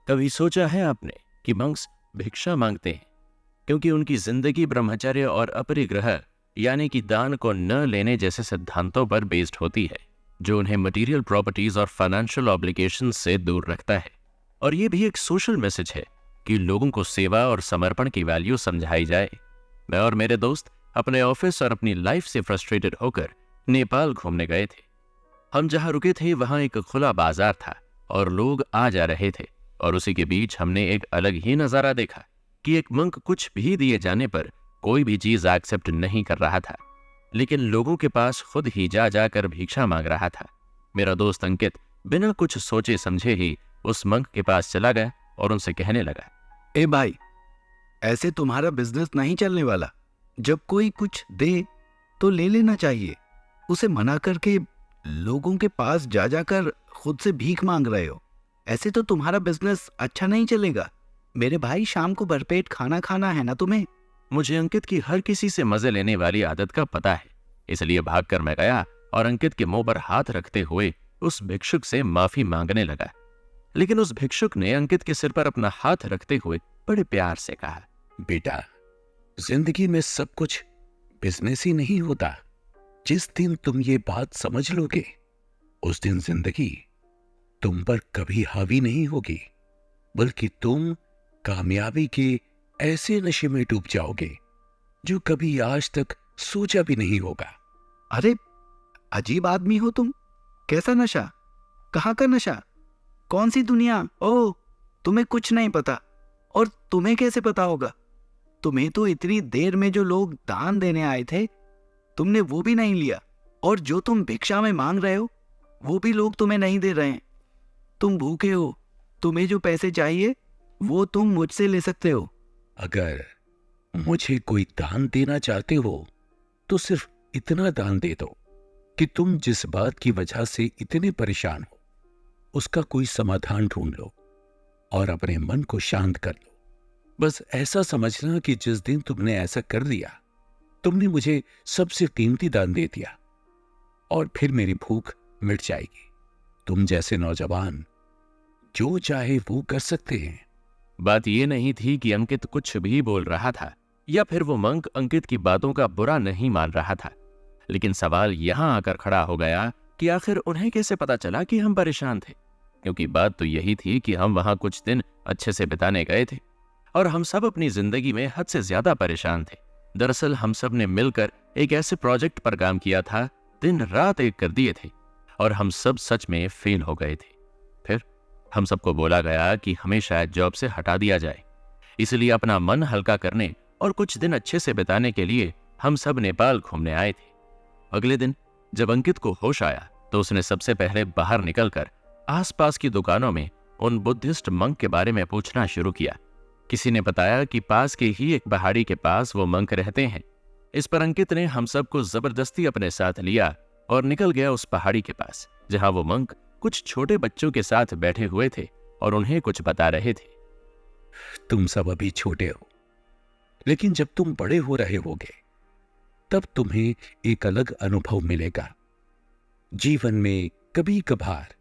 कभी सोचा है आपने कि मंक्स भिक्षा मांगते हैं क्योंकि उनकी जिंदगी ब्रह्मचर्य और अपरिग्रह यानी कि दान को न लेने जैसे सिद्धांतों पर बेस्ड होती है, जो उन्हें मटेरियल प्रॉपर्टीज और फाइनेंशियल ऑब्लिगेशन से दूर रखता है। और ये भी एक सोशल मैसेज है कि लोगों को सेवा और समर्पण की वैल्यू समझाई जाए। मैं और मेरे दोस्त अपने ऑफिस और अपनी लाइफ से फ्रस्ट्रेटेड होकर नेपाल घूमने गए थे। हम जहां रुके थे वहां एक खुला बाजार था और लोग आ जा रहे थे, और उसी के बीच हमने एक अलग ही नजारा देखा कि एक मंक कुछ भी दिए जाने पर कोई भी चीज एक्सेप्ट नहीं कर रहा था, लेकिन लोगों के पास खुद ही जा जाकर भिक्षा मांग रहा था। मेरा दोस्त अंकित बिना कुछ सोचे समझे ही उस मंक के पास चला गया और उनसे कहने लगा, ए भाई, ऐसे तुम्हारा बिजनेस नहीं चलने वाला। जब कोई कुछ दे तो ले लेना चाहिए। उसे मना करके लोगों के पास जा जाकर खुद से भीख मांग रहे हो। ऐसे तो तुम्हारा बिजनेस अच्छा नहीं चलेगा। मेरे भाई, शाम को भरपेट खाना खाना है ना तुम्हें। मुझे अंकित की हर किसी से मजे लेने वाली आदत का पता है, इसलिए भागकर मैं गया और अंकित के मुंह पर हाथ रखते हुए उस भिक्षुक से माफी मांगने लगा। लेकिन उस भिक्षुक ने अंकित के सिर पर अपना हाथ रखते हुए बड़े प्यार से कहा, बेटा, जिंदगी में सब कुछ बिजनेस ही नहीं होता। जिस दिन तुम ये बात समझ लोगे, उस दिन जिंदगी तुम पर कभी हावी नहीं होगी, बल्कि तुम कामयाबी के ऐसे नशे में डूब जाओगे जो कभी आज तक सोचा भी नहीं होगा। अरे, अजीब आदमी हो तुम। कैसा नशा? कहाँ का नशा? कौन सी दुनिया? ओह, तुम्हें कुछ नहीं पता। और तुम्हें कैसे पता होगा? तुम्हें तो इतनी देर में जो लोग दान देने आए थे, तुमने वो भी नहीं लिया। और जो तुम भिक्षा में मांग रहे हो, वो भी लोग तुम्हें नहीं दे रहे हैं। तुम भूखे हो। तुम्हें जो पैसे चाहिए वो तुम मुझसे ले सकते हो। अगर मुझे कोई दान देना चाहते हो तो सिर्फ इतना दान दे दो कि तुम जिस बात की वजह से इतने परेशान हो उसका कोई समाधान ढूंढ लो और अपने मन को शांत कर लो। बस ऐसा समझना कि जिस दिन तुमने ऐसा कर दिया, तुमने मुझे सबसे कीमती दान दे दिया और फिर मेरी भूख मिट जाएगी। तुम जैसे नौजवान जो चाहे वो कर सकते हैं। बात यह नहीं थी कि अंकित कुछ भी बोल रहा था या फिर वो मंक अंकित की बातों का बुरा नहीं मान रहा था, लेकिन सवाल यहां आकर खड़ा हो गया कि आखिर उन्हें कैसे पता चला कि हम परेशान थे। क्योंकि बात तो यही थी कि हम वहां कुछ दिन अच्छे से बिताने गए थे और हम सब अपनी जिंदगी में हद से ज्यादा परेशान थे। दरअसल हम सब ने मिलकर एक ऐसे प्रोजेक्ट पर काम किया था, दिन रात एक कर दिए थे, और हम सब सच में फेल हो गए थे। फिर हम सबको बोला गया कि हमें शायद जॉब से हटा दिया जाए। इसलिए अपना मन हल्का करने और कुछ दिन अच्छे से बिताने के लिए हम सब नेपाल घूमने आए थे। अगले दिन जब अंकित को होश आया तो उसने सबसे पहले बाहर निकलकर आसपास की दुकानों में उन बुद्धिस्ट मंक के बारे में पूछना शुरू किया। किसी ने बताया कि पास के ही एक पहाड़ी के पास वो मंक रहते हैं। इस पर अंकित ने हम सबको जबरदस्ती अपने साथ लिया और निकल गया उस पहाड़ी के पास, जहां वो मंक कुछ छोटे बच्चों के साथ बैठे हुए थे और उन्हें कुछ बता रहे थे। तुम सब अभी छोटे हो, लेकिन जब तुम बड़े हो रहे होगे तब तुम्हें एक अलग अनुभव मिलेगा। जीवन में कभी कभार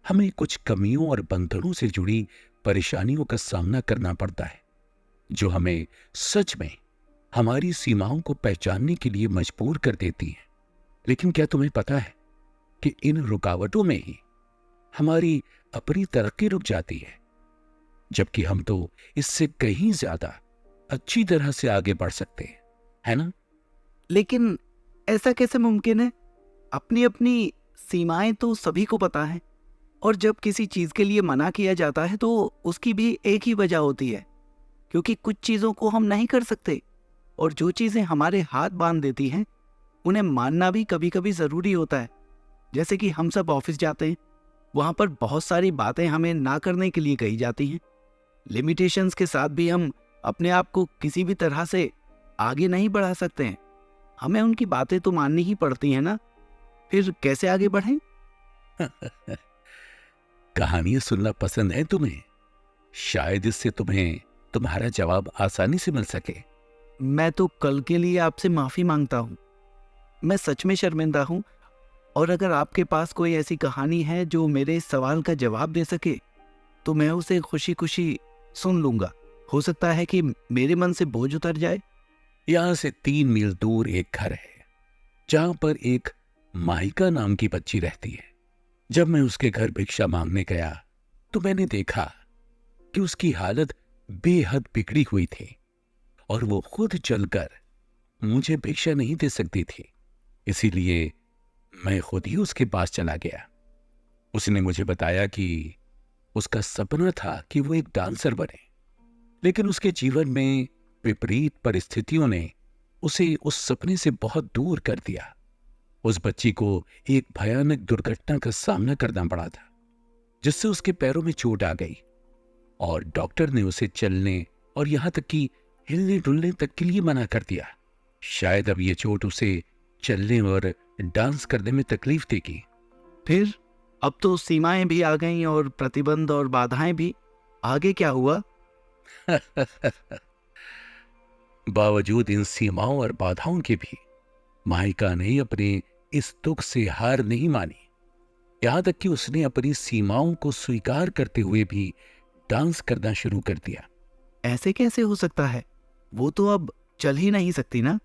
हमें कुछ कमियों और बंधनों से जुड़ी परेशानियों का सामना करना पड़ता है, जो हमें सच में हमारी सीमाओं को पहचानने के लिए मजबूर कर देती हैं। लेकिन क्या तुम्हें पता है कि इन रुकावटों में ही हमारी अपनी तरक्की रुक जाती है, जबकि हम तो इससे कहीं ज्यादा अच्छी तरह से आगे बढ़ सकते हैं, है ना? लेकिन ऐसा कैसे मुमकिन है? अपनी अपनी सीमाएं तो सभी को पता है, और जब किसी चीज के लिए मना किया जाता है तो उसकी भी एक ही वजह होती है, क्योंकि कुछ चीजों को हम नहीं कर सकते, और जो चीजें हमारे हाथ बांध देती हैं उन्हें मानना भी कभी कभी जरूरी होता है। जैसे कि हम सब ऑफिस जाते हैं, वहां पर बहुत सारी बातें हमें ना करने के लिए कही जाती हैं। लिमिटेशंस के साथ भी हम अपने आप को किसी भी तरह से आगे नहीं बढ़ा सकते हैं। हमें उनकी बातें तो माननी ही पड़ती हैं ना। फिर कैसे आगे बढ़ें? कहानियां सुनना पसंद है तुम्हें? शायद इससे तुम्हें तुम्हारा जवाब आसानी से मिल सके। मैं तो कल के लिए आपसे माफी मांगता हूँ। मैं सच में शर्मिंदा हूँ, और अगर आपके पास कोई ऐसी कहानी है जो मेरे इस सवाल का जवाब दे सके तो मैं उसे खुशी खुशी सुन लूंगा। हो सकता है कि मेरे मन से बोझ उतर जाए। यहां से 3 मील दूर एक घर है जहां पर एक माहिका नाम की बच्ची रहती है। जब मैं उसके घर भिक्षा मांगने गया तो मैंने देखा कि उसकी हालत बेहद बिगड़ी हुई थी और वो खुद चलकर मुझे भिक्षा नहीं दे सकती थी। इसीलिए मैं खुद ही उसके पास चला गया। उसने मुझे बताया कि उसका सपना था कि वो एक डांसर बने, लेकिन उसके जीवन में विपरीत परिस्थितियों ने उसे उस सपने से बहुत दूर कर दिया। उस बच्ची को एक भयानक दुर्घटना का सामना करना पड़ा था, जिससे उसके पैरों में चोट आ गई और डॉक्टर ने उसे चलने और यहां तक कि हिलने डुलने तक के लिए मना कर दिया। शायद अब ये चोट उसे चलने और डांस करने में तकलीफ देगी। फिर अब तो सीमाएं भी आ गईं और प्रतिबंध और बाधाएं भी। आगे क्या हुआ? बावजूद इन सीमाओं और बाधाओं के भी माहिका ने अपने इस दुख से हार नहीं मानी। यहां तक कि उसने अपनी सीमाओं को स्वीकार करते हुए भी डांस करना शुरू कर दिया। ऐसे कैसे हो सकता है? वो तो अब चल ही नहीं सकती ना।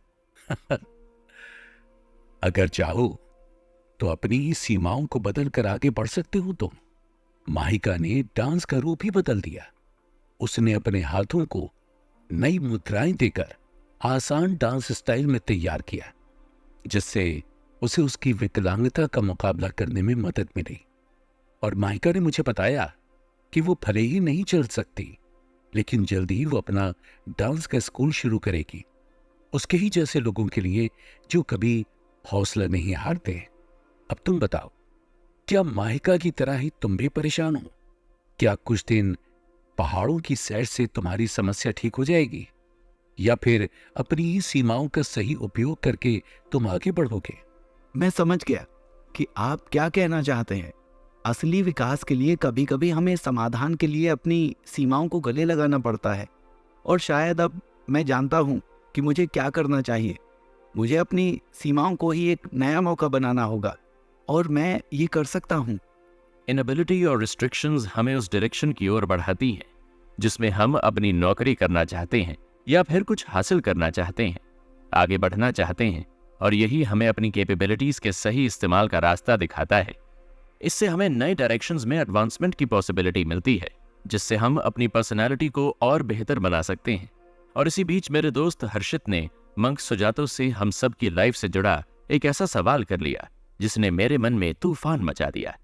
अगर चाहो तो अपनी ही सीमाओं को बदल कर आगे बढ़ सकते हो तुम। माहिका ने डांस का रूप ही बदल दिया। उसने अपने हाथों को नई मुद्राएं देकर आसान डांस स्टाइल में तैयार किया, जिससे उसे उसकी विकलांगता का मुकाबला करने में मदद मिली। और माहिका ने मुझे बताया कि वो भले ही नहीं चल सकती, लेकिन जल्दी ही वो अपना डांस का स्कूल शुरू करेगी, उसके ही जैसे लोगों के लिए जो कभी हौसला नहीं हारते। अब तुम बताओ, क्या माहिका की तरह ही तुम भी परेशान हो? क्या कुछ दिन पहाड़ों की सैर से तुम्हारी समस्या ठीक हो जाएगी, या फिर अपनी ही सीमाओं का सही उपयोग करके तुम आगे बढ़ोगे? मैं समझ गया कि आप क्या कहना चाहते हैं। असली विकास के लिए कभी कभी हमें समाधान के लिए अपनी सीमाओं को गले लगाना पड़ता है। और शायद अब मैं जानता हूँ कि मुझे क्या करना चाहिए। मुझे अपनी सीमाओं को ही एक नया मौका बनाना होगा, और मैं ये कर सकता हूँ। इनएबिलिटी और रिस्ट्रिक्शंस हमें उस डायरेक्शन की ओर बढ़ाती हैं जिसमें हम अपनी नौकरी करना चाहते हैं या फिर कुछ हासिल करना चाहते हैं, आगे बढ़ना चाहते हैं, और यही हमें अपनी कैपेबिलिटीज के सही इस्तेमाल का रास्ता दिखाता है। इससे हमें नए डायरेक्शंस में एडवांसमेंट की पॉसिबिलिटी मिलती है, जिससे हम अपनी पर्सनैलिटी को और बेहतर बना सकते हैं। और इसी बीच मेरे दोस्त हर्षित ने मंक सुजातो से हम सब की लाइफ से जुड़ा एक ऐसा सवाल कर लिया जिसने मेरे मन में तूफान मचा दिया।